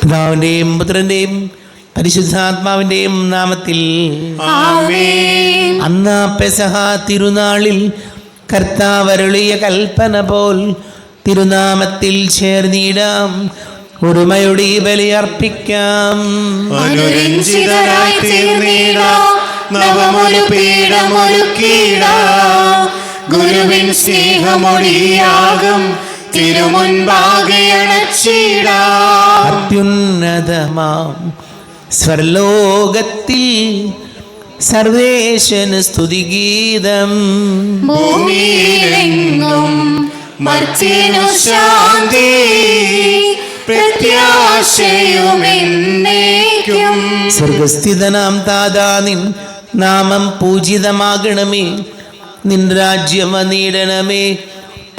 പിതാവിന്റെയും പുത്രന്റെയും പരിശുദ്ധാത്മാവിന്റെയും നാമത്തിൽ ആമേൻ. അന്ന് പെസഹ തിരുനാളിൽ കർത്താവരുളിയ കൽപ്പന പോൽ തിരുനാമത്തിൽ ചേർന്നിടാം, ഒരുമയുടെ ഈ ബലിയർപ്പിക്കാം. അനുരഞ്ജിതരായി തീർന്നിടാം, നവമൊരു പീഠമൊരുക്കിടാം. ഗുരുവിൻ സ്നേഹമൊഴിയാകും തിരുമുൻപാകെ അണച്ചിടാം. അത്യുന്നതമാം സ്വർലോകത്തിൽ സർവേശന് സ്തുതിഗീതം. ഭൂമിയിലെങ്ങും മർത്യനു ശാന്തി, പ്രത്യാശയുമെന്നേക്കും. സ്വർഗസ്ഥിതനാം താതാ, നിൻ നാമം പൂജിതമാകണമേ, നിൻ രാജ്യം വന്നിടണമേ.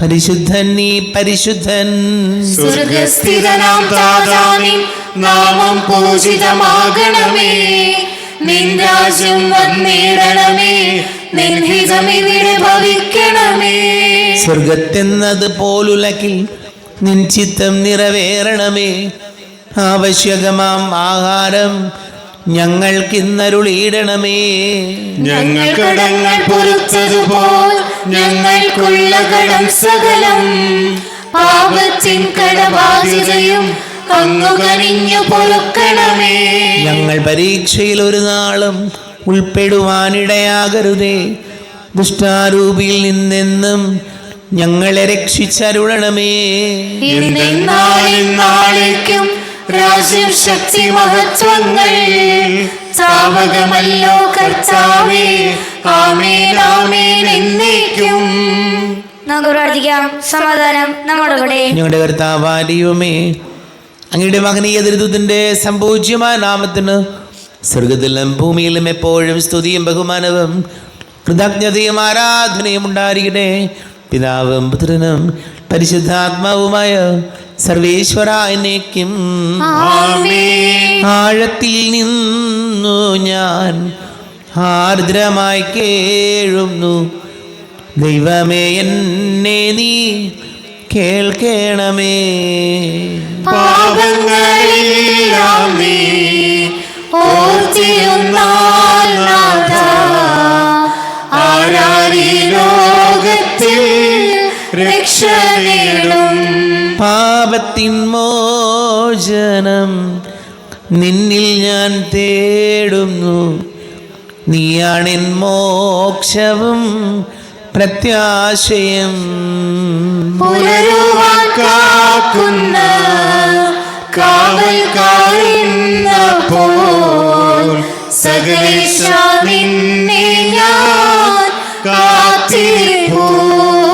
പരിശുദ്ധൻ നീ പരിശുദ്ധൻ. സ്വർഗസ്ഥിതനാം താതാവിൻ നാമം പൂജിതമാകണമേ, നിൻ രാജ്യം വന്നിടണമേ, നിൻ ഹിതമിവിടെ ഭവിക്കണമേ. സ്വർഗത്തെന്നത് പോലുലകിൽ നിൻ ചിത്തം നിറവേറണമേ. ആവശ്യകമാം ആഹാരം ഞങ്ങൾക്കിന്നരുളിയിടണമേ. ഞങ്ങൾ കടങ്ങൾ പൊറുത്തതുപോൽ ഞങ്ങൾക്കുള്ള കടം സകലം, പാപത്തിൻ കടബാധ്യതയും അങ്ങു കനിഞ്ഞു പൊറുക്കണമേ. ഞങ്ങൾ പരീക്ഷയിൽ ഒരു നാളും ഉൾപ്പെടുവാനിടയാകരുതേ, ദുഷ്ടാരൂപിയിൽ നിന്നെന്നും ഞങ്ങളെ രക്ഷിച്ചരുളണമേ. നാളേക്കും രാജ്യം ശക്തി മഹത്വങ്ങൾ താവകമല്ലോ കർത്താവേ. ആമേൻ ആമേൻ എന്നേക്കും. നമുക്ക് പ്രാർത്ഥിക്കാം. സമാധാനം നമ്മുടെ കൂടെ. ഞങ്ങളുടെ കർത്താവാരിയുമേ, അങ്ങയുടെ മഹനീയ ദുരിതത്തിന്റെ സംപൂജ്യമായ നാമത്തിന് സ്വർഗത്തിലും ഭൂമിയിലും എപ്പോഴും സ്തുതിയും ബഹുമാനവും കൃതജ്ഞതയും ആരാധനയും ഉണ്ടായിരിക്കട്ടെ. പിതാവും പുത്രനും പരിശുദ്ധാത്മാവുമായ സർവേശ്വര എന്നേക്കും. ആഴത്തിൽ നിന്നു ഞാൻ ആർദ്രമായി കേഴുന്നു, ദൈവമേ എന്നെ നീ കേൾക്കണമേ. പാപങ്ങളെല്ലാം നീ ഓർത്തിരുന്നാൽ നാഥാ, ആരാരീ ലോകത്തിൽ രക്ഷ നേടും. പാപത്തിൻ മോചനം നിന്നിൽ ഞാൻ തേടുന്നു, നീയാണെൻ മോക്ഷവും പ്രത്യാശയും. പുലരുവാൻ കാക്കുന്ന കാവൽക്കാരെന്നപോൽ സകലേശാ നിന്നെ ഞാൻ കാത്തിരിപ്പൂ.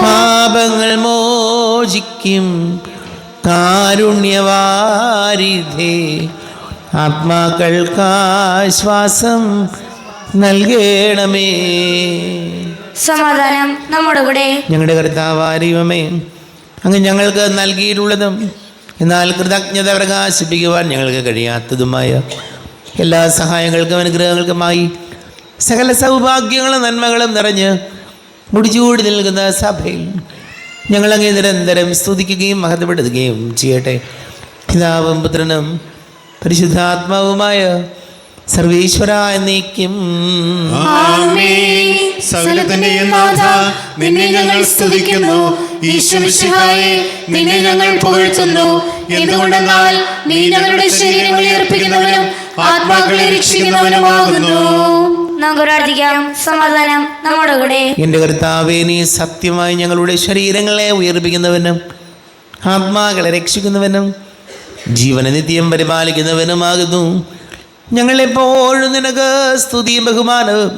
പാപങ്ങൾ മോചിക്കും കാരുണ്യവാരിധേ, ആത്മാക്കൾക്കാശ്വാസം നൽകണമേ. സമാധാനം നമ്മുടെ കൂടെ. ഞങ്ങളുടെ കർത്താവാരിയുമേ, അങ്ങ് ഞങ്ങൾക്ക് നൽകിയിട്ടുള്ളതും എന്നാൽ കൃതജ്ഞത പ്രകാശിപ്പിക്കുവാൻ ഞങ്ങൾക്ക് കഴിയാത്തതുമായ എല്ലാ സഹായങ്ങൾക്കും അനുഗ്രഹങ്ങൾക്കുമായി സകല സൗഭാഗ്യങ്ങളും നന്മകളും നിറഞ്ഞ് മുടിച്ചുകൂടി നിൽക്കുന്ന സഭയിൽ ഞങ്ങളങ്ങേ നിരന്തരം സ്തുതിക്കുകയും മഹത്വപ്പെടുത്തുകയും ചെയ്യട്ടെ. പിതാവും പുത്രനും പരിശുദ്ധാത്മാവുമായ സർവേശ്വര എന്നേക്കും. ആമേൻ. സകലത്തിന്റെയും നാഥ, നിന്നെ ഞങ്ങൾ സ്തുതിക്കുന്നു. ഈശോമിശിഹായേ, നിന്നെ ഞങ്ങൾ പുകഴ്ത്തുന്നു. എന്തുകൊണ്ടെന്നാൽ നീ ഞങ്ങളുടെ ശരീരങ്ങളെ അർപ്പിക്കുന്നവനും ആത്മാക്കളെ രക്ഷിക്കുന്നവനുമാകുന്നു. നമുക്ക് പ്രാർത്ഥിക്കാം. സമാധാനം നമ്മുടെ കൂടെ. എൻ്റെ കർത്താവേ, നീ സത്യമായി ഞങ്ങളുടെ ശരീരങ്ങളെ ഉയർപ്പിക്കുന്നവനും ആത്മാക്കളെ രക്ഷിക്കുന്നവനും ജീവനെ നിത്യം പരിപാലിക്കുന്നവനുമാകുന്നു. ഞങ്ങളെപ്പോഴും നിനക്ക് സ്തുതിയും ബഹുമാനവും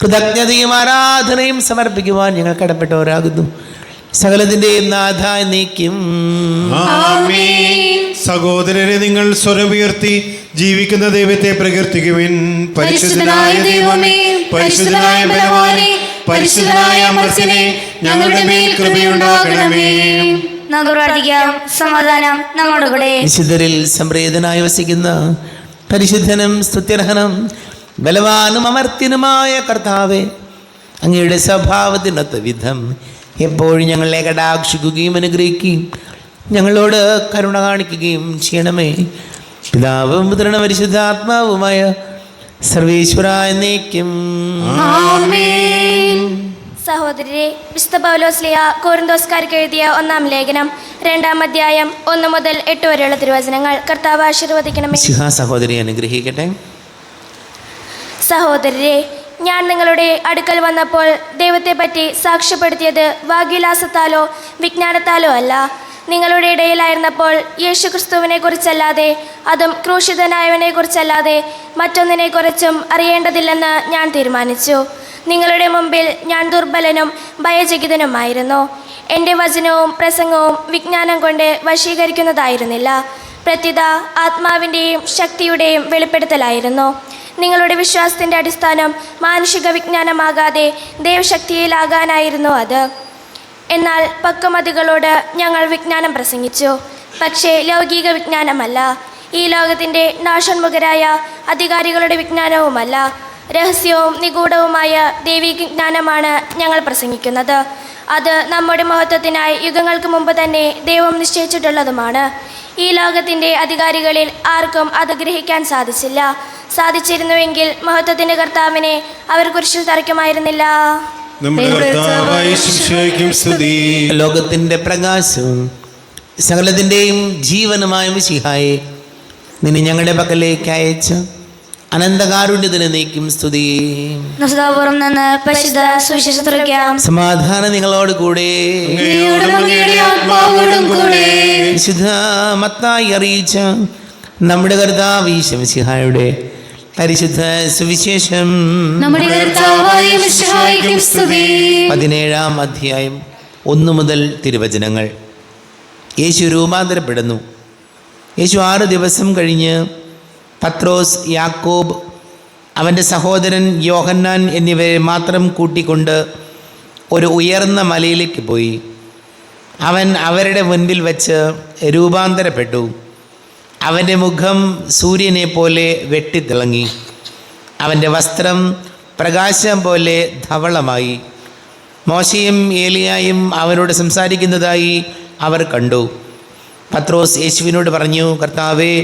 കൃതജ്ഞതയും ആരാധനയും സമർപ്പിക്കുവാൻ ഞങ്ങൾ കടപ്പെട്ടവരാകുന്നു. സകലത്തിൻ്റെയും നാഥ എന്നേക്കും. ആമേൻ. സഹോദരരെ, നിങ്ങൾ സ്വരമുയർത്തി ജീവിക്കുന്ന ദൈവത്തെ പ്രകീർത്തിക്കുവിൻ. പരിശുദ്ധനായ ദൈവമേ, പരിശുദ്ധനായ ബലവാനേ, പരിശുദ്ധനായ അമർത്യനേ, ഞങ്ങളുടെ മേൽ കൃപയുണ്ടാകണമേ. നമുക്ക് പ്രാർത്ഥിക്കാം. സമാധാനം നമ്മുടെ കൂടെ. വിശുദ്ധരിൽ സംപ്രീതനായി വസിക്കുന്ന പരിശുദ്ധനും സ്തുത്യർഹനും ബലവാനും അമർത്യനുമായ കർത്താവേ, അങ്ങയുടെ സ്വഭാവത്തിനൊത്ത വിധം എപ്പോഴും ഞങ്ങളെ കടാക്ഷിക്കുകയും അനുഗ്രഹിക്കുകയും ഞങ്ങളോട് കരുണ കാണിക്കുകയും ചെയ്യണമേ. പിതാവും പുത്രനും പരിശുദ്ധാത്മാവുമായ സർവേശ്വര എന്നേക്കും. ആമേൻ. സഹോദരരെ, വിശുദ്ധ പൗലോസ്ലീഹ കൊരിന്തോസ്കാർക്ക് എഴുതിയ 1-ാം ലേഖനം 2-ാം അധ്യായം 1 മുതൽ 8 വരെയുള്ള തിരുവചനങ്ങൾ കർത്താവ് ആശീർവദിക്കണമേ. സഹോദരി അനുഗ്രഹിക്കട്ടെ. സഹോദരരെ, ഞാൻ നിങ്ങളുടെ അടുക്കൽ വന്നപ്പോൾ ദൈവത്തെപ്പറ്റി സാക്ഷ്യപ്പെടുത്തിയത് വാഗ്വിലാസത്താലോ വിജ്ഞാനത്താലോ അല്ല. നിങ്ങളുടെ ഇടയിലായിരുന്നപ്പോൾ യേശുക്രിസ്തുവിനെ കുറിച്ചല്ലാതെ, അതും ക്രൂശിതനായവനെ കുറിച്ചല്ലാതെ മറ്റൊന്നിനെക്കുറിച്ചും അറിയേണ്ടതില്ലെന്ന് ഞാൻ തീരുമാനിച്ചു. നിങ്ങളുടെ മുമ്പിൽ ഞാൻ ദുർബലനും ഭയചകിതനുമായിരുന്നു. എൻ്റെ വചനവും പ്രസംഗവും വിജ്ഞാനം കൊണ്ട് വശീകരിക്കുന്നതായിരുന്നില്ല, പ്രത്യുത ആത്മാവിൻ്റെയും ശക്തിയുടെയും വെളിപ്പെടുത്തലായിരുന്നു. നിങ്ങളുടെ വിശ്വാസത്തിൻ്റെ അടിസ്ഥാനം മാനുഷിക വിജ്ഞാനമാകാതെ ദൈവശക്തിയിലാകാനായിരുന്നു അത്. എന്നാൽ പക്വമതികളോട് ഞങ്ങൾ വിജ്ഞാനം പ്രസംഗിച്ചു, പക്ഷേ ലൗകിക വിജ്ഞാനമല്ല, ഈ ലോകത്തിൻ്റെ നാശോന്മുഖരായ അധികാരികളുടെ വിജ്ഞാനവുമല്ല, രഹസ്യവും നിഗൂഢവുമായ ദൈവിക ജ്ഞാനമാണ് ഞങ്ങൾ പ്രസംഗിക്കുന്നത്. അത് നമ്മുടെ മഹത്വത്തിനായി യുഗങ്ങൾക്ക് മുമ്പ് തന്നെ ദൈവം നിശ്ചയിച്ചിട്ടുള്ളതുമാണ്. ഈ ലോകത്തിൻ്റെ അധികാരികളിൽ ആർക്കും അത് ഗ്രഹിക്കാൻ സാധിച്ചില്ല. സാധിച്ചിരുന്നുവെങ്കിൽ മഹത്വത്തിൻ്റെ കർത്താവിനെ അവർ കുരിശിൽ തറയ്ക്കുമായിരുന്നില്ല. ലോകത്തിന്റെ പ്രകാശവും സകലത്തിൻ്റെയും ജീവനുമായ മിശിഹായെ നിന്നെ ഞങ്ങളുടെ പക്കലേക്ക് അയച്ച് അനന്തകാരുണ്യത്തിന് നീക്കും സ്തുതി. നസ്താപുരം നിന്ന് പരിശുദ്ധ സുവിശേഷം തുറക്കാം. സമാധാനം നിങ്ങളോട് കൂടെ. വിശുദ്ധ മത്തായി അറിയിച്ച നമ്മുടെ കർത്താവ് ഈശോ മിശിഹായുടെ പരിശുദ്ധ സുവിശേഷം 17-ാം അധ്യായം 1 മുതൽ തിരുവചനങ്ങൾ. യേശു രൂപാന്തരപ്പെടുന്നു. യേശു 6 ദിവസം കഴിഞ്ഞ് പത്രോസ്, യാക്കോബ്, അവൻ്റെ സഹോദരൻ യോഹന്നാൻ എന്നിവരെ മാത്രം കൂട്ടിക്കൊണ്ട് ഒരു ഉയർന്ന മലയിലേക്ക് പോയി. അവൻ അവരുടെ മുൻപിൽ വച്ച് രൂപാന്തരപ്പെട്ടു. അവൻ്റെ മുഖം സൂര്യനെ പോലെ വെട്ടിത്തിളങ്ങി. അവൻ്റെ വസ്ത്രം പ്രകാശം പോലെ ധവളമായി. മോശയും ഏലിയായും അവനോട് സംസാരിക്കുന്നതായി അവർ കണ്ടു. പത്രോസ് യേശുവിനോട് പറഞ്ഞു, കർത്താവേ,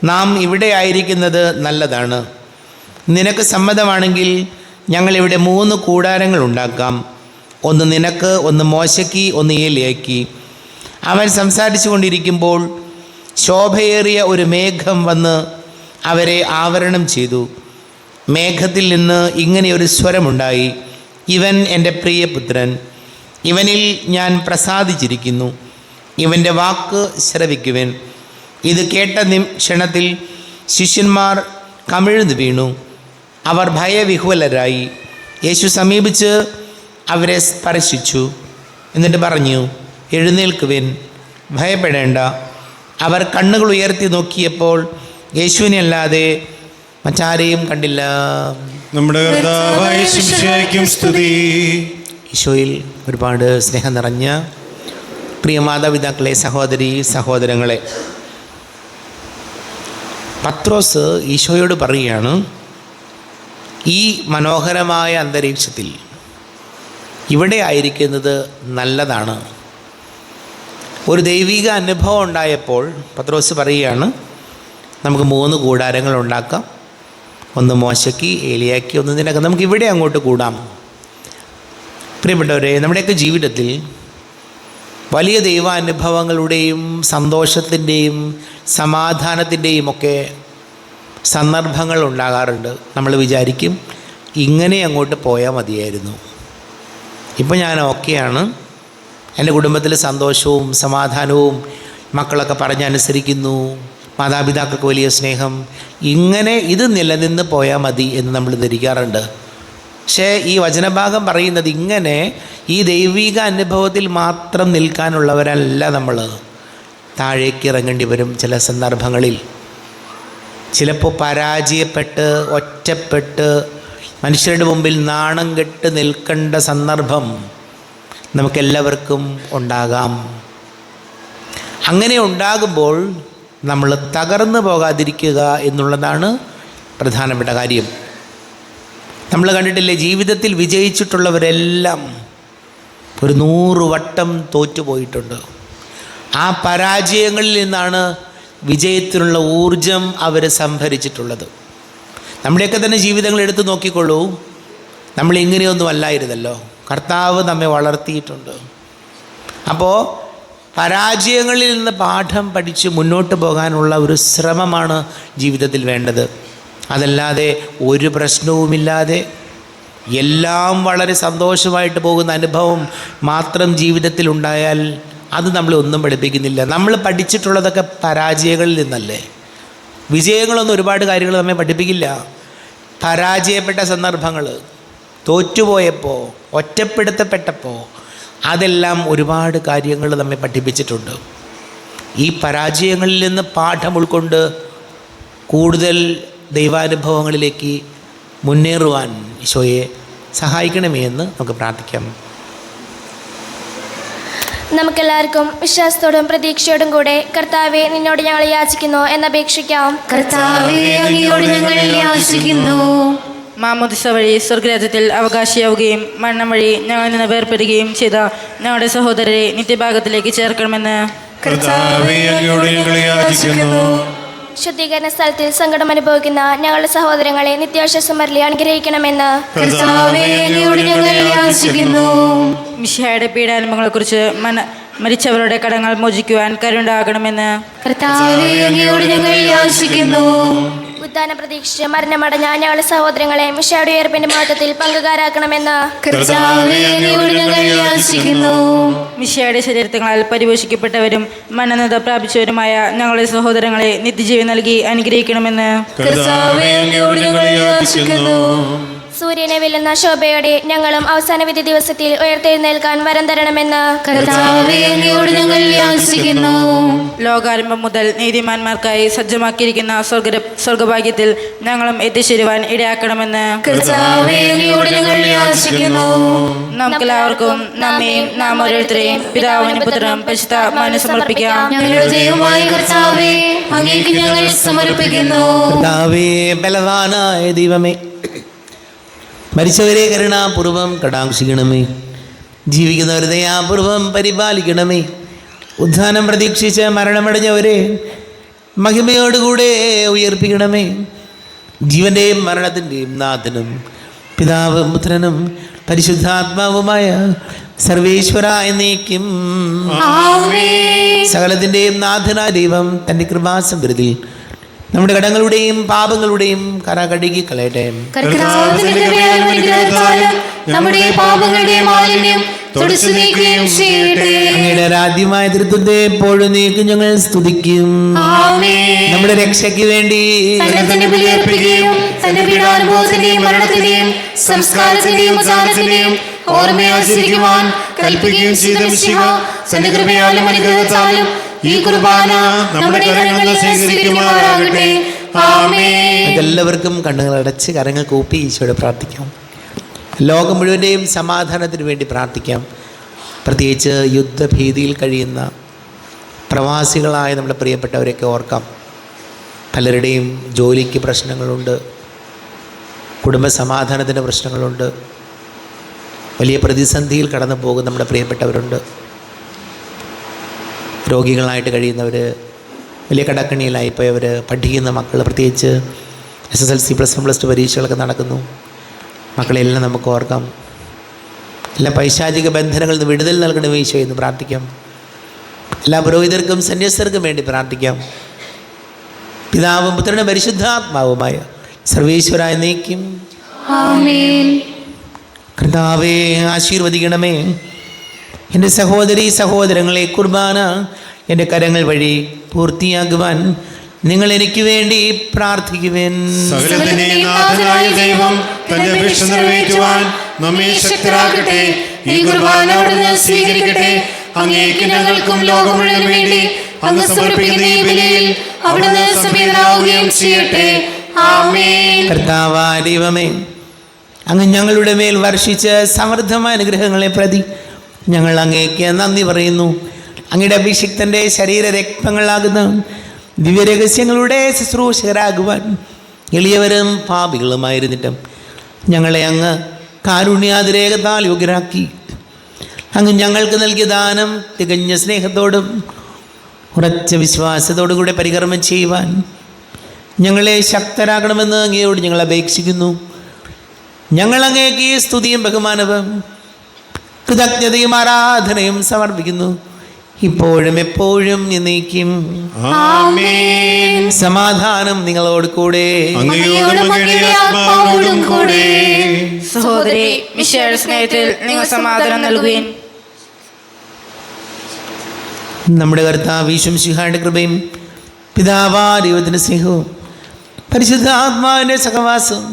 നാം ഇവിടെ ആയിരിക്കുന്നത് നല്ലതാണ്. നിനക്ക് സമ്മതമാണെങ്കിൽ ഞങ്ങളിവിടെ 3 കൂടാരങ്ങൾ ഉണ്ടാക്കാം. ഒന്ന് നിനക്ക്, ഒന്ന് മോശയ്ക്ക്, ഒന്ന് ഏലിയായ്ക്ക്. അവൻ സംസാരിച്ചു കൊണ്ടിരിക്കുമ്പോൾ ശോഭയേറിയ ഒരു മേഘം വന്ന് അവരെ ആവരണം ചെയ്തു. മേഘത്തിൽ നിന്ന് ഇങ്ങനെയൊരു സ്വരമുണ്ടായി, ഇവൻ എൻ്റെ പ്രിയപുത്രൻ, ഇവനിൽ ഞാൻ പ്രസാദിച്ചിരിക്കുന്നു, ഇവൻ്റെ വാക്ക് ശ്രവിക്കുവൻ. ഇത് കേട്ട ക്ഷണത്തിൽ ശിഷ്യന്മാർ കമിഴ്ന്നു വീണു. അവർ ഭയവിഹ്വലരായി. യേശു സമീപിച്ച് അവരെ സ്പർശിച്ചു. എന്നിട്ട് പറഞ്ഞു, എഴുന്നേൽക്കുവിൻ, ഭയപ്പെടേണ്ട. അവർ കണ്ണുകൾ ഉയർത്തി നോക്കിയപ്പോൾ യേശുവിനെ അല്ലാതെ മറ്റാരെയും കണ്ടില്ല. നമ്മുടെ കർത്താവായ യേശുവിനെ സ്തുതി. ഈശോയിൽ ഒരുപാട് സ്നേഹം നിറഞ്ഞ പ്രിയ മാതാപിതാക്കളെ, സഹോദരി സഹോദരങ്ങളെ, പത്രോസ് ഈശോയോട് പറയുകയാണ്, ഈ മനോഹരമായ അന്തരീക്ഷത്തിൽ ഇവിടെ ആയിരിക്കുന്നത് നല്ലതാണ്. ഒരു ദൈവിക അനുഭവം ഉണ്ടായപ്പോൾ പത്രോസ് പറയുകയാണ്, നമുക്ക് 3 കൂടാരങ്ങൾ ഉണ്ടാക്കാം. ഒന്ന് മോശയ്ക്ക്, ഏലിയായ്ക്ക്, ഒന്ന് നിനക്ക്. നമുക്ക് ഇവിടെ അങ്ങോട്ട് കൂടാം. പ്രിയപ്പെട്ടവരെ, നമ്മുടെയൊക്കെ ജീവിതത്തിൽ വലിയ ദൈവാനുഭവങ്ങളുടെയും സന്തോഷത്തിൻ്റെയും സമാധാനത്തിൻ്റെയും ഒക്കെ സന്ദർഭങ്ങൾ ഉണ്ടാകാറുണ്ട്. നമ്മൾ വിചാരിക്കും, ഇങ്ങനെ അങ്ങോട്ട് പോയാൽ മതിയായിരുന്നു, ഇപ്പം ഞാൻ ഓക്കെയാണ്, എൻ്റെ കുടുംബത്തിൽ സന്തോഷവും സമാധാനവും, മക്കളൊക്കെ പറഞ്ഞനുസരിക്കുന്നു, മാതാപിതാക്കൾക്ക് വലിയ സ്നേഹം, ഇങ്ങനെ ഇത് നിലനിന്ന് പോയാൽ മതി എന്ന് നമ്മൾ ധരിക്കാറുണ്ട്. പക്ഷേ ഈ വചനഭാഗം പറയുന്നത് ഇങ്ങനെ ഈ ദൈവിക അനുഭവത്തിൽ മാത്രം നിൽക്കാനുള്ളവരല്ല നമ്മൾ. താഴേക്ക് ഇറങ്ങേണ്ടി വരും ചില സന്ദർഭങ്ങളിൽ. ചിലപ്പോൾ പരാജയപ്പെട്ട് ഒറ്റപ്പെട്ട് മനുഷ്യരുടെ മുമ്പിൽ നാണം കെട്ട് നിൽക്കേണ്ട സന്ദർഭം നമുക്കെല്ലാവർക്കും ഉണ്ടാകാം. അങ്ങനെ ഉണ്ടാകുമ്പോൾ നമ്മൾ തകർന്നു പോകാതിരിക്കുക എന്നുള്ളതാണ് പ്രധാനപ്പെട്ട കാര്യം. നമ്മൾ കണ്ടിട്ടില്ലേ, ജീവിതത്തിൽ വിജയിച്ചിട്ടുള്ളവരെല്ലാം ഒരു 100 വട്ടം തോറ്റുപോയിട്ടുണ്ട്. ആ പരാജയങ്ങളിൽ നിന്നാണ് വിജയത്തിനുള്ള ഊർജം അവർ സംഭരിച്ചിട്ടുള്ളത്. നമ്മുടെയൊക്കെ തന്നെ ജീവിതങ്ങൾ എടുത്തു നോക്കിക്കൊള്ളൂ. നമ്മൾ ഇങ്ങനെയൊന്നും അല്ലായിരുന്നല്ലോ. കർത്താവ് നമ്മെ വളർത്തിയിട്ടുണ്ട്. അപ്പോൾ പരാജയങ്ങളിൽ നിന്ന് പാഠം പഠിച്ച് മുന്നോട്ട് പോകാനുള്ള ഒരു ശ്രമമാണ് ജീവിതത്തിൽ വേണ്ടത്. അതല്ലാതെ ഒരു പ്രശ്നവുമില്ലാതെ എല്ലാം വളരെ സന്തോഷമായിട്ട് പോകുന്ന അനുഭവം മാത്രം ജീവിതത്തിൽ ഉണ്ടായാൽ അത് നമ്മളെ ഒന്നും പഠിപ്പിക്കുന്നില്ല. നമ്മൾ പഠിച്ചിട്ടുള്ളതൊക്കെ പരാജയങ്ങളിൽ നിന്നല്ലേ. വിജയങ്ങളൊന്നും ഒരുപാട് കാര്യങ്ങൾ നമ്മെ പഠിപ്പിക്കില്ല. പരാജയപ്പെട്ട സന്ദർഭങ്ങൾ, തോറ്റുപോയപ്പോൾ, ഒറ്റപ്പെടുത്തപ്പെട്ടപ്പോൾ, അതെല്ലാം ഒരുപാട് കാര്യങ്ങൾ നമ്മെ പഠിപ്പിച്ചിട്ടുണ്ട്. ഈ പരാജയങ്ങളിൽ നിന്ന് പാഠം ഉൾക്കൊണ്ട് കൂടുതൽ ദൈവാനുഭവങ്ങളിലേക്ക് മുന്നേറുവാൻ ഈശോയെ സഹായിക്കണമേ എന്ന് നമുക്ക് പ്രാർത്ഥിക്കാം. നമുക്കെല്ലാവർക്കും വിശ്വാസത്തോടും പ്രതീക്ഷയോടും കൂടെ കർത്താവെ നിന്നോട് ഞങ്ങൾ യാചിക്കുന്നു എന്നപേക്ഷിക്കാം. കർത്താവേ, അങ്ങയോട് ഞങ്ങൾ യാചിക്കുന്നു. മാമോദിസ വഴി സ്വർഗരാജ്യത്തിൽ അവകാശിയാവുകയും മരണം വഴി ഞങ്ങളിൽ നിന്ന് വേർപെടുകയും ചെയ്ത ഞങ്ങളുടെ സഹോദരരെ നിത്യഭാഗത്തിലേക്ക് ചേർക്കണമെന്ന് കർത്താവേ, അങ്ങയോട് ഞങ്ങൾ യാചിക്കുന്നു. ശുദ്ധീകരണ സ്ഥലത്തിൽ സങ്കടം അനുഭവിക്കുന്ന ഞങ്ങളുടെ സഹോദരങ്ങളെ നിത്യാശ്വാസം വരലി അനുഗ്രഹിക്കണമെന്ന് കർത്താവേ, അങ്ങയോട് ഞങ്ങൾ യാചിക്കുന്നു. മിശിഹായുടെ പീഡാനുഭവങ്ങളെക്കുറിച്ച് മരിച്ചവരുടെ കടങ്ങൾ മോചിക്കുവാൻ കരുണ്ടാകണമെന്ന് കർത്താവേ, അങ്ങയോട് ഞങ്ങൾ യാചിക്കുന്നു. ഉദ്ധാനം പ്രതീക്ഷിച്ച് മരണമടഞ്ഞ ഞങ്ങളുടെ സഹോദരങ്ങളെ മിശിഹായുടെ ഉയർപ്പിന്റെ മഹത്വത്തിൽ പങ്കുകാരാക്കണമെന്ന് കർത്താവേ, അങ്ങയോട് ഞങ്ങൾ യാചിക്കുന്നു. മിശിഹായുടെ ശരീരങ്ങളാൽ പരിപോഷിക്കപ്പെട്ടവരും മന്നത പ്രാപിച്ചവരുമായ ഞങ്ങളുടെ സഹോദരങ്ങളെ നിത്യജീവൻ നൽകി അനുഗ്രഹിക്കണമെന്ന് കർത്താവേ, അങ്ങയോട് ഞങ്ങൾ യാചിക്കുന്നു. സൂര്യനെ വെല്ലുന്ന ശോഭയോടെ ഞങ്ങളും അവസാന വിധി ദിവസത്തിൽ ഉയർത്തെഴുന്നേൽക്കാൻ വരം തരണമെന്ന് കർത്താവേ, അങ്ങയോട് ഞങ്ങൾ യാചിക്കുന്നു. ലോകാരംഭം മുതൽ നീതിമാന്മാർക്കായി സജ്ജമാക്കിയിരിക്കുന്ന സ്വർഗഭാഗ്യത്തിൽ ഞങ്ങളും എത്തിച്ചേരുവാൻ ഇടയാക്കണമെന്ന് കർത്താവേ, അങ്ങയോട് ഞങ്ങൾ യാചിക്കുന്നു. നമുക്കെല്ലാവർക്കും നമ്മയും നാം ഓരോരുത്തരെയും പിതാവിനും പുത്രനും പരിശുദ്ധാത്മാവിനും സമർപ്പിക്കാം. ഞങ്ങളുടെ ദൈവമായ കർത്താവേ, അങ്ങേക്ക് ഞങ്ങൾ സമർപ്പിക്കുന്നു. കർത്താവേ, ബലവാനായ ദൈവമേ, മരിച്ചവരെ കരുണാപൂർവം കടാക്ഷിക്കണമേ. ജീവിക്കുന്നവരെ ദയാപൂർവം പരിപാലിക്കണമേ. ഉദ്ധാനം പ്രതീക്ഷിച്ച് മരണമടഞ്ഞവരെ മഹിമയോടുകൂടെ ഉയർപ്പിക്കണമേ. ജീവൻ്റെയും മരണത്തിൻ്റെയും നാഥനും പിതാവും പുത്രനും പരിശുദ്ധാത്മാവുമായ സർവേശ്വര എന്നേക്കും ആമേൻ. സകലത്തിൻ്റെയും നാഥനായ ദൈവം തൻ്റെ കൃപാസമൃദ്ധിയിൽ നമ്മുടെ കടങ്ങളുടെയും പാപങ്ങളുടെയും കറ കഴുകി കളയട്ടെ. കർത്താവിന്റെ കൃപയാലും അനുഗ്രഹത്താലും നമ്മുടെ പാപങ്ങളുടെ മാലിന്യം തുടച്ചു നീക്കുകയും ചെയ്യട്ടെ. അങ്ങയുടെ ആരാധ്യമായ തൃത്വത്തെ എപ്പോഴും നീക്കും ഞങ്ങൾ സ്തുതിക്കും. ആമേൻ. നമ്മുടെ രക്ഷയ്ക്ക് വേണ്ടി തന്നെ തന്നെ ബലിയർപ്പിക്കുകയും തന്റെ പീഡാനുഭവത്തിന്റെയും മരണത്തിന്റെയും സംസ്കാരത്തിന്റെയും ഉദ്ധാനത്തിന്റെയും ഓർമ്മയാചരിക്കുവാൻ കൽപ്പിക്കുകയും ചെയ്ത മിശിഹ തന്റെ കൃപയാലും അനുഗ്രഹത്താലും ഈ കുർബാന നമ്മുടെ കരങ്ങളിൽ സ്വീകരിക്കുമാറാകട്ടെ. ആമേൻ. എല്ലാവർക്കും കണ്ണുകൾ അടച്ച് കരങ്ങൾ കൂപ്പി ഈശോയോട് പ്രാർത്ഥിക്കാം. ലോകം മുഴുവൻ്റെയും സമാധാനത്തിന് വേണ്ടി പ്രാർത്ഥിക്കാം. പ്രത്യേകിച്ച് യുദ്ധഭീതിയിൽ കഴിയുന്ന പ്രവാസികളായ നമ്മുടെ പ്രിയപ്പെട്ടവരെയൊക്കെ ഓർക്കാം. പലരുടെയും ജോലിക്ക് പ്രശ്നങ്ങളുണ്ട്, കുടുംബ സമാധാനത്തിൻ്റെ പ്രശ്നങ്ങളുണ്ട്, വലിയ പ്രതിസന്ധിയിൽ കടന്നു പോകുന്ന നമ്മുടെ പ്രിയപ്പെട്ടവരുണ്ട്. രോഗികളായിട്ട് കഴിയുന്നവർ, വലിയ കടക്കണിയിലായിപ്പോയവർ, പഠിക്കുന്ന മക്കൾ, പ്രത്യേകിച്ച് SSLC +1 +2 പരീക്ഷകളൊക്കെ നടക്കുന്നു. മക്കളെല്ലാം നമുക്ക് ഓർക്കാം. എല്ലാ പൈശാചിക ബന്ധനങ്ങളിൽ നിന്ന് വിടുതൽ നൽകണമേ ഈശോ എന്ന് പ്രാർത്ഥിക്കാം. എല്ലാ പുരോഹിതർക്കും സന്യസ്തർക്കും വേണ്ടി പ്രാർത്ഥിക്കാം. പിതാവും പുത്രനും പരിശുദ്ധാത്മാവുമായ സർവേശ്വര എന്നേക്കും ആമേൻ. കർത്താവേ, ആശീർവദിക്കണമേ. എൻ്റെ സഹോദരീ സഹോദരങ്ങളെ കുർബാന എൻ്റെ കരങ്ങൾ വഴി പൂർത്തിയാക്കുവാൻ നിങ്ങൾ എനിക്ക് വേണ്ടി പ്രാർത്ഥിക്കുവേൻ. സകലത്തിന്റെയും നാഥനായ ദൈവം തന്റെ അപേക്ഷ നിറവേറ്റുവാൻ നമ്മെ ശക്തരാക്കട്ടെ. ഈ കുർബാന അവിടുന്ന് സ്വീകരിക്കട്ടെ. അങ്ങേക്ക് ഞങ്ങൾക്കും ലോകം മുഴുവൻ വേണ്ടി അങ്ങ് സമർപ്പിക്കുന്ന ഈ ബലിയിൽ അവിടുന്ന് സംപ്രീതനാവുകയും ചെയ്യട്ടെ. ആമേൻ. കർത്താവായ ദൈവമേ, അങ്ങ് ഞങ്ങളുടെ മേൽ വർഷിച്ച സമൃദ്ധമായ അനുഗ്രഹങ്ങളെ പ്രതി ഞങ്ങൾ അങ്ങേക്ക് നന്ദി പറയുന്നു. അങ്ങയുടെ അഭിഷിക്തൻ്റെ ശരീരരക്തങ്ങളാകുന്ന ദിവ്യരഹസ്യങ്ങളുടെ ശുശ്രൂഷകരാകുവാൻ എളിയവരും പാപികളുമായിരുന്നിട്ടും ഞങ്ങളെ അങ്ങ് കാരുണ്യാതിരേകത്താൽ യോഗ്യരാക്കി. അങ്ങ് ഞങ്ങൾക്ക് നൽകിയ ദാനം തികഞ്ഞ സ്നേഹത്തോടും ഉറച്ച വിശ്വാസത്തോടുകൂടെ പരികർമ്മം ചെയ്യുവാൻ ഞങ്ങളെ ശക്തരാക്കണമെന്ന് അങ്ങയോട് ഞങ്ങൾ അപേക്ഷിക്കുന്നു. ഞങ്ങൾ അങ്ങേക്ക് സ്തുതിയും ബഹുമാനവും കൃതജ്ഞതയും ആരാധനയും സമർപ്പിക്കുന്നു, ഇപ്പോഴും എപ്പോഴും എന്നേക്കും. ആമേൻ. സമാധാനം നിങ്ങളോട് കൂടെ. അങ്ങയോടും അങ്ങയുടെ ആത്മാവോടും കൂടെ. സഹോദരി മിശിഹായുടെ സ്നേഹത്തിൽ നിങ്ങൾ സമാധാനം നൽകുകയും നമ്മുടെ കർത്താവ് യേശു മിശിഹായുടെ കൃപയും പിതാവായ ദൈവത്തിൻ്റെ സ്നേഹവും പരിശുദ്ധാത്മാവിൻ്റെ സഹവാസം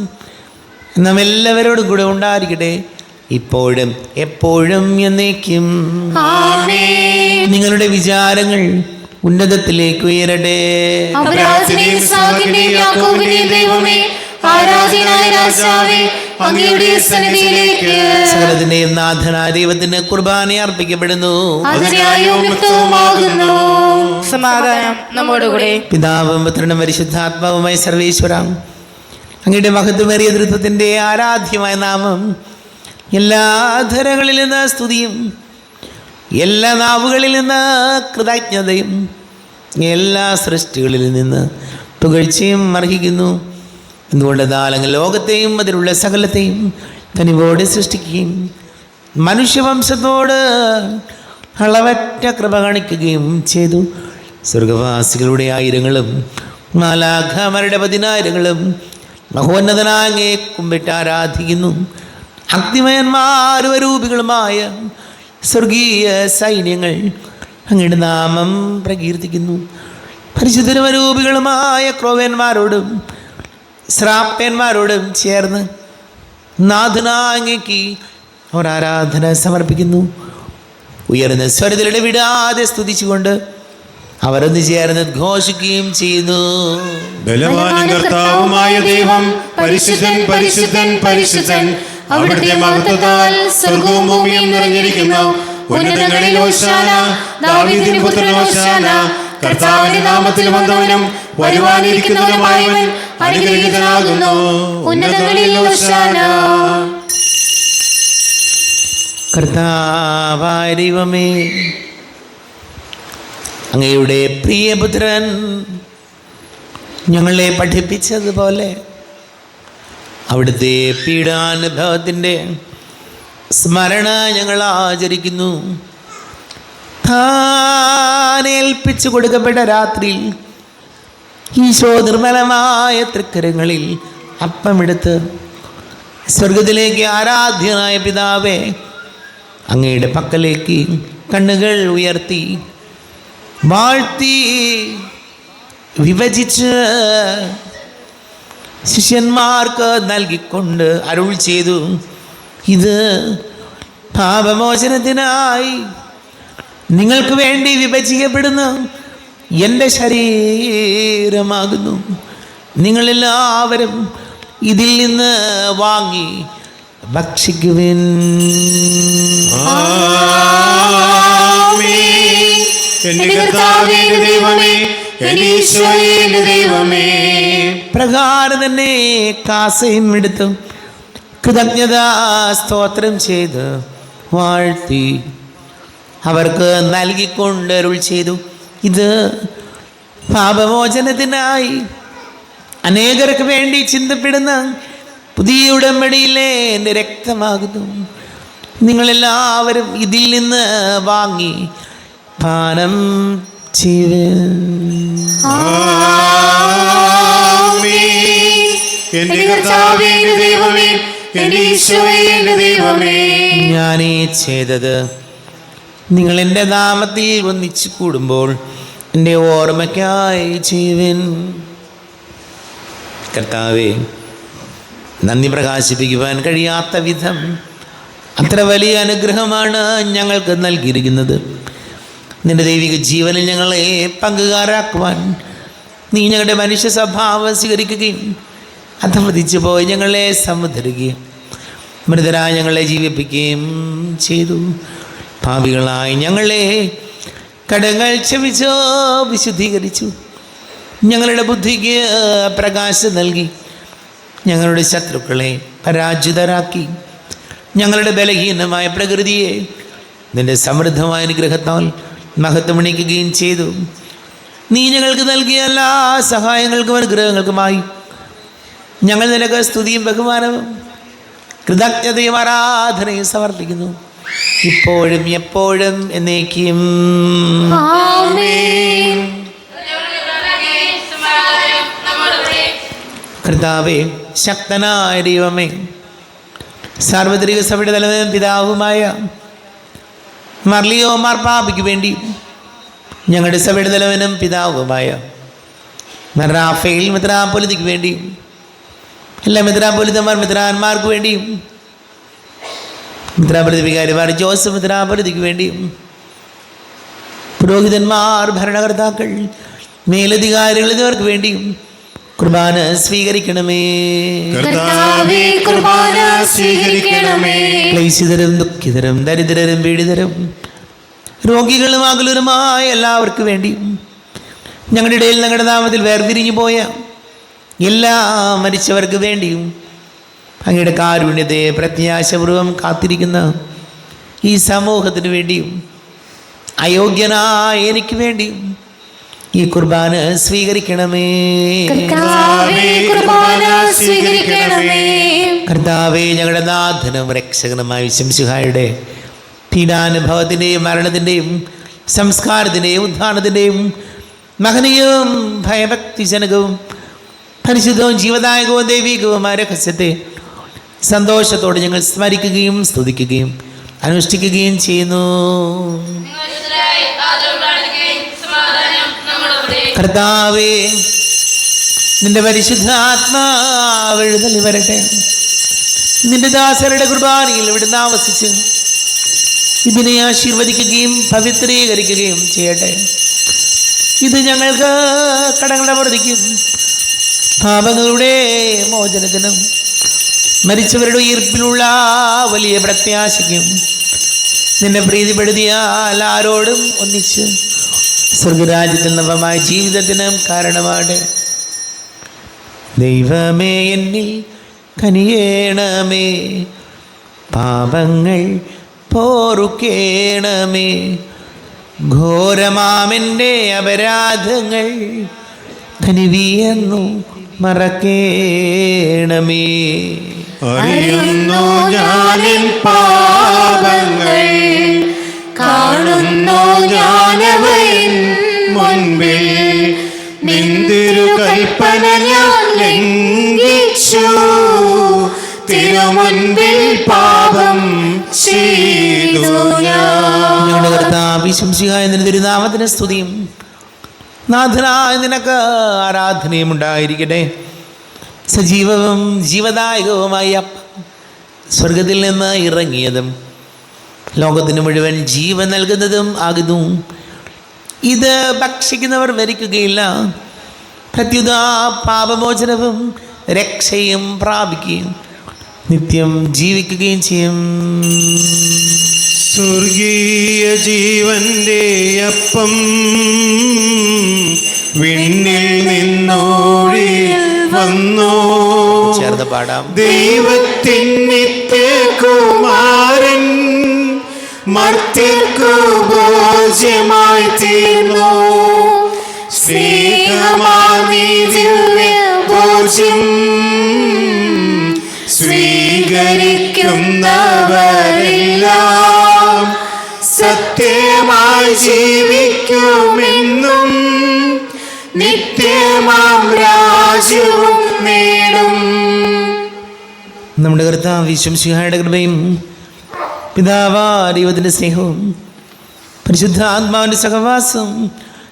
നാം എല്ലാവരോടും കൂടെ ഉണ്ടായിരിക്കട്ടെ, ഇപ്പോഴും എപ്പോഴും എന്നേക്കും. ആമേൻ. നിങ്ങളുടെ വിചാരങ്ങൾ ഉന്നതത്തിലേക്ക് ഉയരട്ടെ. അബ്രാഹാമിന്റെയും ഇസ്ഹാക്കിന്റെയും യാക്കോബിന്റെയും ദൈവമേ, ആരാധനായ രാജാവേ, അങ്ങയുടെ സന്നിധിയിലേക്ക് സകലത്തിന്റെയും നാഥനായ ദൈവത്തിന് കുർബാന അർപ്പിക്കപ്പെടുന്നു. അതിനായും യുക്തവുമാകുന്നു. സമാധാനം നമ്മോടുകൂടെ. പിതാവും പുത്രനും പരിശുദ്ധാത്മാവുമായ സർവേശ്വര, അങ്ങയുടെ മഹത്വമേറിയ ദൃത്വത്തിൻ്റെ ആരാധ്യമായ നാമം എല്ലാ ധരകളിൽ നിന്ന് സ്തുതിയും എല്ലാ നാവുകളിൽ നിന്ന് കൃതജ്ഞതയും എല്ലാ സൃഷ്ടികളിൽ നിന്ന് പുകഴ്ചയും അർഹിക്കുന്നു. എന്തുകൊണ്ടെന്നാൽ അങ്ങ് ലോകത്തെയും അതിലുള്ള സകലത്തെയും തനിവോടെ സൃഷ്ടിക്കുകയും മനുഷ്യവംശത്തോട് അളവറ്റ കൃപ കാണിക്കുകയും ചെയ്തു. സ്വർഗവാസികളുടെ ആയിരങ്ങളും മാലാഖമാരുടെ 10,000ങ്ങളും മഹോന്നതനായ അങ്ങയെ കുമ്പിട്ട് ആരാധിക്കുന്നു. അഗ്നിമയന്മാരൂപികളുമായ സ്വർഗീയ സൈന്യങ്ങൾ അങ്ങയുടെ നാമം പ്രകീർത്തിക്കുന്നു. പരിശുദ്ധരൂപികളുമായ ക്രോവന്മാരോടും ശ്രാപ്പന്മാരോടും ചേർന്ന് നാഥനാങ്ങയ്ക്ക് അവർ ആരാധന സമർപ്പിക്കുന്നു. ഉയർന്ന സ്വരത്തിലൂടെ വിടാതെ സ്തുതിച്ചുകൊണ്ട് അവരൊന്ന് ചേർന്ന് ഘോഷിക്കുകയും ചെയ്യുന്നു. ബലവാനും കർത്താവുമായ ദൈവം പരിശുദ്ധൻ പരിശുദ്ധൻ പരിശുദ്ധൻ, അവിടുത്തെ മഹത്വത്താൽ സ്വർഗവും ഭൂമിയും നിറഞ്ഞിരിക്കുന്നു. ഉന്നതങ്ങളിൽ ഹോശാന, ദാവീദിന്റെ പുത്രൻ ഹോശാന. കർത്താവിന്റെ നാമത്തിൽ വന്നവനും വരുവാനിരിക്കുന്നവനുമായവൻ അനുഗ്രഹീതനാകുന്നു. ഉന്നതങ്ങളിൽ ഹോശാന. കർത്താവായ ദൈവമേ, അങ്ങയുടെ പ്രിയപുത്രൻ ഞങ്ങളെ പഠിപ്പിച്ചതുപോലെ അവിടുത്തെ പീഡാനുഭവത്തിൻ്റെ സ്മരണ ഞങ്ങൾ ആചരിക്കുന്നു. താനേൽപ്പിച്ചു കൊടുക്കപ്പെട്ട രാത്രിയിൽ ഈശോ നിർമ്മലമായ തൃക്കരങ്ങളിൽ അപ്പമെടുത്ത് സ്വർഗത്തിലേക്ക് ആരാധ്യനായ പിതാവേ അങ്ങയുടെ പക്കലേക്ക് കണ്ണുകൾ ഉയർത്തി വാഴ്ത്തി വിഭജിച്ച് ശിഷ്യന്മാർക്ക് നൽകിക്കൊണ്ട് അരുൾ ചെയ്തു, ഇത് പാപമോചനത്തിനായി നിങ്ങൾക്ക് വേണ്ടി വിഭജിക്കപ്പെടുന്ന എൻ്റെ ശരീരമാകുന്നു. നിങ്ങളെല്ലാവരും ഇതിൽ നിന്ന് വാങ്ങി ഭക്ഷിക്കുവിൻ. ആമേൻ. എന്റെ കർത്താവേ, എന്റെ ദൈവമേ, എന്റെ ഈശോയേ, എന്റെ ദൈവമേ. പ്രകാരം തന്നെ കാസയും എടുത്തു കൃതജ്ഞതാ സ്തോത്രം ചെയ്ത് വാഴ്ത്തി അവർക്ക് നൽകിക്കൊണ്ട് അരുൾ ചെയ്തു, ഇത് പാപമോചനത്തിനായി അനേകർക്ക് വേണ്ടി ചിന്തപ്പെടുന്ന പുതിയ ഉടമ്പടിയിലെ എൻ്റെ രക്തമാകുന്നു. നിങ്ങളെല്ലാവരും ഇതിൽ നിന്ന് വാങ്ങി പാനം ചെയ്യുവിൻ. ആമേൻ. എന്റെ കർത്താവേ, എന്റെ ദൈവമേ, എന്റെ ഈശോയേ, എന്റെ ദൈവമേ. ഞാനീ ചെയ്തത് നിങ്ങൾ എൻ്റെ നാമത്തിൽ ഒന്നിച്ചു കൂടുമ്പോൾ എൻ്റെ ഓർമ്മയ്ക്കായി ചെയ്യുവിൻ. കർത്താവേ, നന്ദി പ്രകാശിപ്പിക്കുവാൻ കഴിയാത്ത വിധം അത്ര വലിയ അനുഗ്രഹമാണ് ഞങ്ങൾക്ക് നൽകിയിരിക്കുന്നത്. നിന്റെ ദൈവിക ജീവനിൽ ഞങ്ങളെ പങ്കുകാരാക്കുവാൻ നീ ഞങ്ങളുടെ മനുഷ്യ സ്വഭാവം സ്വീകരിക്കുകയും അധമതിച്ചു പോയി ഞങ്ങളെ സമുദ്ധരിക്കുകയും മൃതരായ ഞങ്ങളെ ജീവിപ്പിക്കുകയും ചെയ്തു. പാപികളായി ഞങ്ങളെ കടങ്ങൾ ക്ഷമിച്ചോ വിശുദ്ധീകരിച്ചു. ഞങ്ങളുടെ ബുദ്ധിക്ക് പ്രകാശം നൽകി ഞങ്ങളുടെ ശത്രുക്കളെ പരാജിതരാക്കി. ഞങ്ങളുടെ ബലഹീനമായ പ്രകൃതിയെ നിന്റെ സമൃദ്ധമായ അനുഗ്രഹത്താൽ മഹത്വമണിക്കുകയും ചെയ്തു. നീ ഞങ്ങൾക്ക് നൽകിയ എല്ലാ സഹായങ്ങൾക്കും അനുഗ്രഹങ്ങൾക്കുമായി ഞങ്ങൾ നിനക്ക് സ്തുതിയും ബഹുമാനവും കൃതജ്ഞതയും ആരാധനയും സമർപ്പിക്കുന്നു, ഇപ്പോഴും എപ്പോഴും എന്നേക്കും. കർത്താവേ, ശക്തനായ ദൈവമേ, സാർവത്രിക സഭയുടെ തലവനും പിതാവുമായ മർലിയോ മാർപ്പാപ്പയ്ക്ക് വേണ്ടി ഞങ്ങളുടെ സഭയുടെ തലവനും പിതാവുമായ റാഫേൽ മെത്രാപ്പൊലിത്തയ്ക്ക് വേണ്ടിയും എല്ലാ മെത്രാപ്പൊലിത്തമാർ മെത്രാന്മാർക്ക് വേണ്ടിയും മെത്രാപ്പൊലിത്ത വികാരിമാർ ജോസഫ് മെത്രാപ്പൊലിത്തയ്ക്ക് വേണ്ടിയും പുരോഹിതന്മാർ, ഭരണകർത്താക്കൾ, മേലധികാരികൾ എന്നിവർക്ക് വേണ്ടിയും കുർബാന സ്വീകരിക്കണമേ. ക്ലേശിതരും ദുഃഖിതരും ദരിദ്രരും പീഡിതരും രോഗികളും അകലരുമായ എല്ലാവർക്കും വേണ്ടിയും ഞങ്ങളുടെ ഇടയിൽ ഞങ്ങളുടെ നാമത്തിൽ വേർപിരിഞ്ഞു പോയ എല്ലാ മരിച്ചവർക്ക് വേണ്ടിയും അങ്ങയുടെ കാരുണ്യത്തെ പ്രത്യാശപൂർവം കാത്തിരിക്കുന്ന ഈ സമൂഹത്തിന് വേണ്ടിയും അയോഗ്യനായ എനിക്ക് വേണ്ടിയും ഈ കുർബാന സ്വീകരിക്കണമേ. കർത്താവേ, ഞങ്ങളുടെ നാഥനും രക്ഷകനുമായ ശംസിഹായുടെ പീഡാനുഭവത്തിൻ്റെയും മരണത്തിൻ്റെയും സംസ്കാരത്തിൻ്റെയും ഉദ്ധാനത്തിൻ്റെയും മഹനീയവും ഭയഭക്തിജനകവും പരിശുദ്ധവും ജീവദായകവും ദൈവികവുമായ രഹസ്യത്തെ സന്തോഷത്തോടെ ഞങ്ങൾ സ്മരിക്കുകയും സ്തുതിക്കുകയും അനുഷ്ഠിക്കുകയും ചെയ്യുന്നു. കർത്താവേ, നിന്റെ പരിശുദ്ധ ആത്മാവ് എഴുന്നള്ളി വരട്ടെ. നിന്റെ ദാസരുടെ കുർബാനയിൽ ഇവിടുന്ന് ആവസിച്ച് ഇതിനെ ആശീർവദിക്കുകയും പവിത്രീകരിക്കുകയും ചെയ്യട്ടെ. ഇത് ഞങ്ങൾക്ക് കടങ്ങളുടെ പ്രതിക്കും പാപങ്ങളുടെ മോചനത്തിനും മരിച്ചവരുടെ ഉയർപ്പിലുള്ള വലിയ പ്രത്യാശയ്ക്കും നിന്നെ പ്രീതിപ്പെടുത്തിയാൽ ആരോടും ഒന്നിച്ച് സ്വർഗരാജ്യത്തിൽ നവമായ ജീവിതത്തിനും കാരണമാണ്. ദൈവമേ, എന്നിൽ കനിയേണമേ, പാപങ്ങൾ പോറുക്കേണമേ, ഘോരമാമെൻ്റെ അപരാധങ്ങൾ കനിവിയെന്നു മറക്കേണമേ. അറിയുന്നു ഞാനിൻ പാപങ്ങൾ, കാണുന്നു ഞാനവൻ മുൻപിൽ, നിന്തിരു കൽപ്പന ഞാൻ ലംഘിച്ചു, തിരുമുൻപിൽ പാപം ചെയ്തു ഞാൻ. ഞങ്ങളുടെ കർത്താവേ, ശംസിഹായ നിന്റെ തിരുനാമത്തിന് സ്തുതിയും നാഥനായ നിനക്ക് ആരാധനയും ഉണ്ടായിരിക്കട്ടെ. സജീവവും ജീവദായകവുമായ അപ്പം സ്വർഗത്തിൽ നിന്ന് ഇറങ്ങിയതും ലോകത്തിന് മുഴുവൻ ജീവൻ നൽകുന്നതും ആകുന്നു. ഇത് ഭക്ഷിക്കുന്നവർ മരിക്കുകയില്ല, പ്രത്യുത പാപമോചനവും രക്ഷയും പ്രാപിക്കുകയും നിത്യം ജീവിക്കുകയും ചെയ്യും. സ്വർഗീയ ജീവന്റെ അപ്പം വിണ്ണിൽ നിന്നോടി വന്നു, ചേർന്ന് പാടാം. ദൈവത്തിൻ നിത്യകുമാരൻ മർത്യർക്കു ഭോജ്യമായി തീർന്നു, സ്നേഹമാമീ ദിവ്യ ഭോജ്യം സ്വീകരിക്കുന്നവരെല്ലാം സത്യമായി ജീവിക്കുമെന്നും നിത്യമാം രാജ്യവും നേടും. നമ്മുടെ കർത്താവ് ശംസിഹായുടെ കൃപയും പിതാവായ ദൈവത്തിൻ്റെ സ്നേഹവും പരിശുദ്ധ ആത്മാവിൻ്റെ സഹവാസവും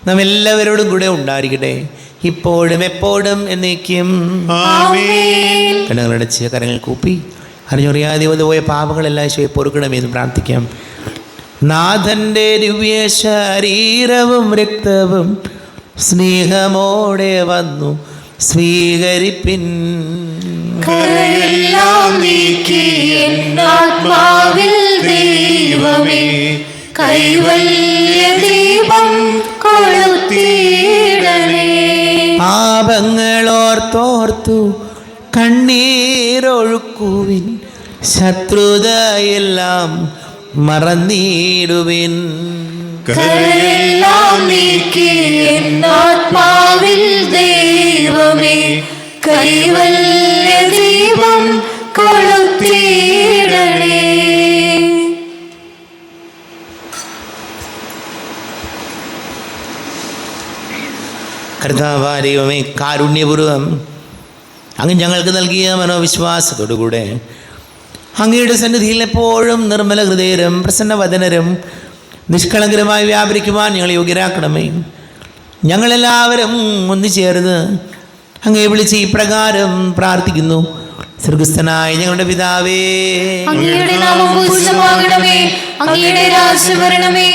നാം എല്ലാവരോടും കൂടെ ഉണ്ടായിരിക്കട്ടെ, ഇപ്പോഴും എപ്പോഴും എന്നേക്കും. കണ്ണുകളടച്ച് കരങ്ങൾ കൂപ്പി അറിഞ്ഞറിയാതെ പോയ പാപങ്ങളെല്ലാം ഈശോയെ പൊറുക്കണമെന്ന് പ്രാർത്ഥിക്കാം. നാഥൻ്റെ ദിവ്യ ശരീരവും രക്തവും സ്നേഹമോടെ വന്നു സ്വീകരിപ്പിൻ. കരയെല്ലാം നീക്കി ആത്മാവിൽ ദൈവമേ കൈവല്യ ദീപം കൊളുത്തിയിടണേ. പാപങ്ങളോർത്തോർത്തു കണ്ണീരൊഴുക്കുവിൻ, ശത്രുതയെല്ലാം മറന്നിടുവിൻ. കരയെല്ലാം നീക്കി എന്നാത്മാവിൽ ദൈവമേ കൈവല്യ ദീപം കൊളുത്തിയിടണേ. കർത്താവായ ദൈവമേ, കാരുണ്യപൂർവം അങ്ങ് ഞങ്ങൾക്ക് നൽകിയ മനോവിശ്വാസത്തോടുകൂടെ അങ്ങയുടെ സന്നിധിയിൽ എപ്പോഴും നിർമ്മല ഹൃദയരും പ്രസന്നവദനരും നിഷ്കളങ്കരമായി വ്യാപരിക്കുവാൻ ഞങ്ങളെ യോഗ്യരാക്കണമേ. ഞങ്ങളെല്ലാവരും ഒന്നുചേർന്ന് അങ്ങയെ വിളിച്ച് ഇപ്രകാരം പ്രാർത്ഥിക്കുന്നു. സ്വർഗസ്ഥനായ ഞങ്ങളുടെ പിതാവേ, അങ്ങയുടെ നാമം പൂജിതമാകണമേ. അങ്ങയുടെ രാജ്യം വരണമേ.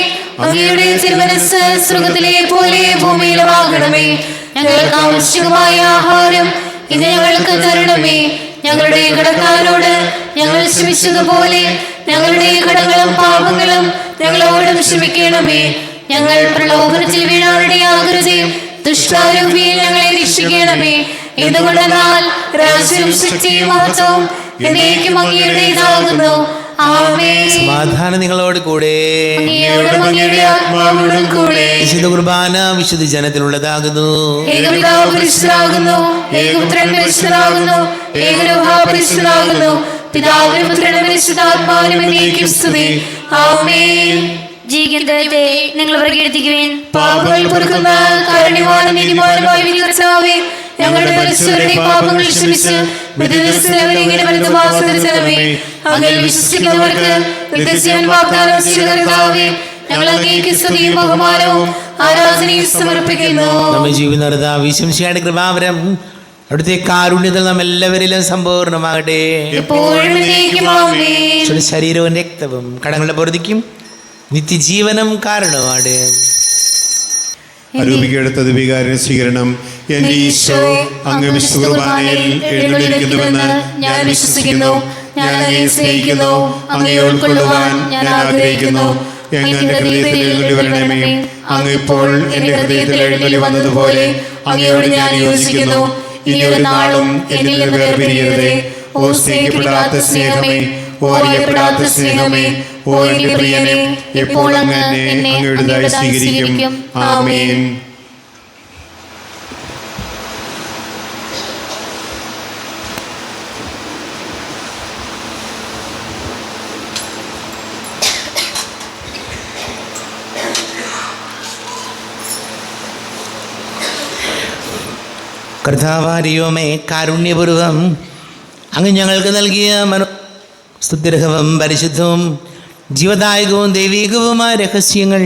അങ്ങയുടെ തിരുമനസ്സ് സ്വർഗ്ഗത്തിലെ പോലെ ഭൂമിയിലുമാകണമേ. ഞങ്ങൾക്ക് ആവശ്യമായ ആഹാരം ഇന്ന് ഞങ്ങൾക്ക് തരണമേ. ഞങ്ങളുടെ കടക്കാരോട് ഞങ്ങൾ ക്ഷമിച്ചതുപോലെ ഞങ്ങളുടെ കടങ്ങളും പാപങ്ങളും ഞങ്ങളോടും ക്ഷമിക്കണമേ. ഞങ്ങൾ പ്രലോഭനത്തിൽ വീഴാനിടയാകരുതേ. ദുഷ്ടാരൂപിയിൽ ഞങ്ങളെ രക്ഷിക്കണമേ. എന്തുകൊണ്ടെന്നാൽ രാജ്യവും ശക്തിയും മഹത്വവും എന്നേക്കും അങ്ങയുടേതാകുന്നു. ആമേൻ. സമാധാനം നിങ്ങളോട് കൂടെ. അങ്ങയുടെ ആത്മാവോടും കൂടെ. വിശുദ്ധ കുർബാന വിശുദ്ധ ജനത്തിലുള്ളതാകുന്നു. ഏകപിതാവ് പരിശുദ്ധനാകുന്നു. ഏകപുത്രൻ പരിശുദ്ധനാകുന്നു. ഏകരൂഹ പരിശുദ്ധനാകുന്നു. പിതാവിനും പുത്രനും പരിശുദ്ധാത്മാവിനും എന്നേക്കും സ്തുതി. ആമേൻ. ജീവിതത്തെ നിങ്ങൾ പ്രകീർത്തിക്കുവിൻ. പാപങ്ങൾ പൊറുക്കുന്ന കാരുണ്യവാനും നീതിമാനുമായ കർത്താവേ, ഞങ്ങളുടെ പരിശുദ്ധരുടെ പാപങ്ങൾ ക്ഷമിച്ച് ഇങ്ങനെ വലുതുമാസമേ. അതിൽ വിശ്വസിക്കുന്നവർക്ക് നിത്യജീവൻ വാഗ്ദാനം ചെയ്ത കർത്താവേ, ഞങ്ങൾ അങ്ങേക്ക് സ്തുതിയും ബഹുമാനവും ആരാധനയും സമർപ്പിക്കുന്നു. നമ്മെ ജീവിതം വിശംസിയുടെ കൃപാവരം അവിടുത്തെ കാരുണ്യത്തിൽ നാം എല്ലാവരിലും സമ്പൂർണ്ണമാകട്ടെ. എപ്പോഴും എന്നേക്കും ആമേൻ. ശരീരവും രക്തവും കടങ്ങളുടെ പൊറുതിക്കും നിത്യജീവനം കാരണമാണ്. അരൂപിക്കെടുത്ത ദിവികാരൻ സ്വീകരണം. എൻ്റെ ഈശോ അങ്ങ് വിശുദ്ധ കുർബാനയിൽ എഴുന്നള്ളിരിക്കുന്നുവെന്ന് ഞാൻ വിശ്വസിക്കുന്നു. ഞാൻ അങ്ങയെ സ്നേഹിക്കുന്നു. അങ്ങയെ ഉൾക്കൊള്ളുവാൻ ഞാൻ ആഗ്രഹിക്കുന്നു. അങ്ങ് എൻ്റെ ഹൃദയത്തിൽ എഴുന്നള്ളി വരണമേ. അങ്ങ് ഇപ്പോൾ എൻ്റെ ഹൃദയത്തിൽ എഴുന്നള്ളി വന്നതുപോലെ അങ്ങയോട് ഞാൻ യോജിക്കുന്നു. ഇനിയൊരു നാളും എന്നിൽ നിന്ന് വേർപിരിയരുതേ. ഓ സ്നേഹിക്കപ്പെടാത്ത സ്നേഹമേ, ഓ അറിയപ്പെടാത്ത സ്നേഹമേ, ഓ എൻ്റെ പ്രിയനെ, എപ്പോൾ അങ്ങ് എന്നെ അങ്ങയുടേതായി സ്വീകരിക്കും. ആമേൻ. കർത്താവാരിയോമേ, കാരുണ്യപൂർവം അങ്ങ് ഞങ്ങൾക്ക് നൽകിയ സ്തുത്യർഹവും പരിശുദ്ധവും ജീവദായകവും ദൈവികവുമായ രഹസ്യങ്ങൾ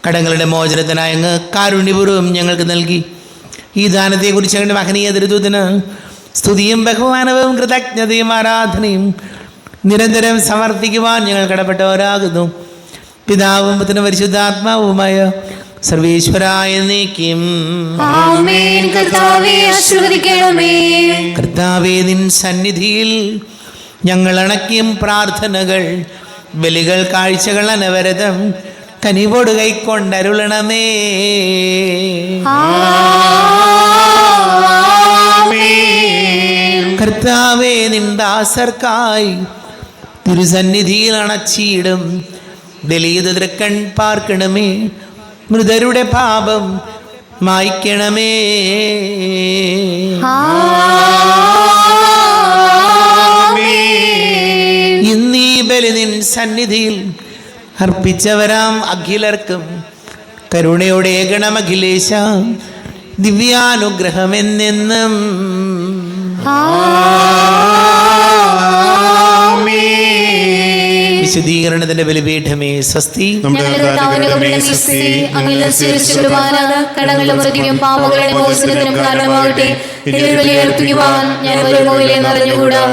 കടങ്ങളുടെ മോചനത്തിനായി അങ്ങ് കാരുണ്യപൂർവ്വം ഞങ്ങൾക്ക് നൽകി. ഈ ദാനത്തെക്കുറിച്ച് അങ്ങയുടെ മഹനീയ ദൃതൂതന് സ്തുതിയും ബഹുമാനവും കൃതജ്ഞതയും ആരാധനയും നിരന്തരം സമർപ്പിക്കുവാൻ ഞങ്ങൾ കടപ്പെട്ടവരാകുന്നു. പിതാവും പുത്രനും പരിശുദ്ധാത്മാവുമായ സർവേശ്വരായ നീക്കും. കർത്താവേ, നിൻ സന്നിധിയിൽ ഞങ്ങൾ അണക്കിയും പ്രാർത്ഥനകൾ ബലികൾ കാഴ്ചകൾ അനവരതം കനിവോട് കൈക്കൊണ്ടരുളണമേ. കർത്താവേ, നിൻ ദാസർക്കായി തിരുസന്നിധിയിൽ അണച്ചിടും ദലീത തൃക്കൺ പാർക്കണമേ. മൃതരുടെ പാപം മായ്ക്കണമേ. ഇന്നീ ബലി നിൻ സന്നിധിയിൽ അർപ്പിച്ചവരാം അഖിലർക്കും കരുണയോടെ ഗണമഖിലേശ ദിവ്യാനുഗ്രഹം എന്നെന്നും. വിശുദ്ധീകരണത്തിന്റെ ബലിപീഠമേ സ്വസ്തി. പാപങ്ങളുടെ മോചനത്തിനും കാരണമാകട്ടെ. ഞാൻ അറിഞ്ഞുകൂടാ.